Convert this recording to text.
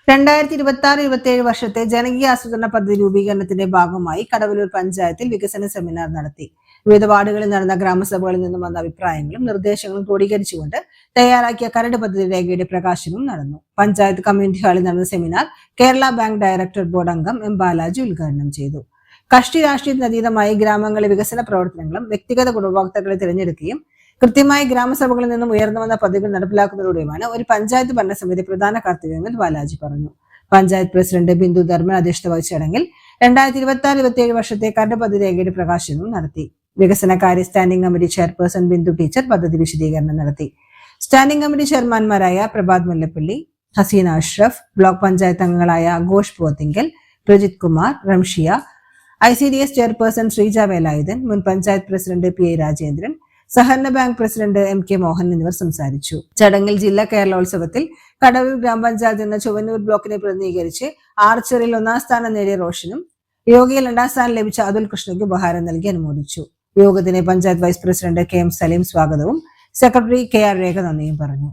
2026-27 വർഷത്തെ ജനകീയ ആസൂത്രണ പദ്ധതി രൂപീകരണത്തിന്റെ ഭാഗമായി കടവല്ലൂർ പഞ്ചായത്തിൽ വികസന സെമിനാർ നടത്തി. വിവിധ വാർഡുകളിൽ നടന്ന ഗ്രാമസഭകളിൽ നിന്നും വന്ന അഭിപ്രായങ്ങളും നിർദ്ദേശങ്ങളും ക്രോഡീകരിച്ചുകൊണ്ട് തയ്യാറാക്കിയ കരട് പദ്ധതി രേഖയുടെ പ്രകാശനവും നടന്നു. പഞ്ചായത്ത് കമ്മ്യൂണിറ്റി ഹാളിൽ നടന്ന seminar Kerala bank director board അംഗം എം ബാലാജി ഉദ്ഘാടനം ചെയ്തു. കക്ഷി രാഷ്ട്രീയത്തിനതീതമായി ഗ്രാമങ്ങളിലെ വികസന പ്രവർത്തനങ്ങളും വ്യക്തിഗത ഗുണഭോക്താക്കളെ തിരഞ്ഞെടുക്കുകയും കൃത്യമായി ഗ്രാമസഭകളിൽ നിന്നും ഉയർന്നു വന്ന പദ്ധതികൾ നടപ്പിലാക്കുന്നതിലൂടെയുമാണ് ഒരു പഞ്ചായത്ത് ഭരണസമിതി പ്രധാന കർത്തവ്യമെന്ന് ബാലാജി പറഞ്ഞു. പഞ്ചായത്ത് പ്രസിഡന്റ് ബിന്ദു ധർമ്മൻ അധ്യക്ഷത വഹിച്ച ചടങ്ങിൽ 2026-27 വർഷത്തെ കരട് പദ്ധതി രേഖയുടെ പ്രകാശനവും നടത്തി. വികസനകാര്യ standing committee chairperson Bindu teacher പദ്ധതി വിശദീകരണം നടത്തി. സ്റ്റാൻഡിംഗ് കമ്മിറ്റി ചെയർമാൻമാരായ പ്രഭാത് മുല്ലപ്പള്ളി, ഹസീന അഷ്റഫ്, ബ്ലോക്ക് പഞ്ചായത്ത് അംഗങ്ങളായ ഘോഷ് പോത്തിങ്കൽ, പ്രജിത് കുമാർ, റംഷിയ, ICDS ചെയർപേഴ്സൺ ശ്രീജ വേലായുധൻ, മുൻ പഞ്ചായത്ത് പ്രസിഡന്റ് PI രാജേന്ദ്രൻ, സഹകരണ ബാങ്ക് പ്രസിഡന്റ് MK മോഹൻ എന്നിവർ സംസാരിച്ചു. ചടങ്ങിൽ ജില്ലാ കേരളോത്സവത്തിൽ കടവൂർ ഗ്രാമപഞ്ചായത്ത് എന്ന ചൊവ്വന്നൂർ ബ്ലോക്കിനെ പ്രതിനിധീകരിച്ച് ആർച്ചറിയിൽ 1ാം സ്ഥാനം നേടിയ റോഷനും യോഗയിൽ 2ാം സ്ഥാനം ലഭിച്ച അതുൽ കൃഷ്ണയ്ക്ക് ഉപഹാരം നൽകി അനുമോദിച്ചു. യോഗത്തിന് panchayat vice president KM Saleem സ്വാഗതവും സെക്രട്ടറി KR രേഖ നന്ദിയും പറഞ്ഞു.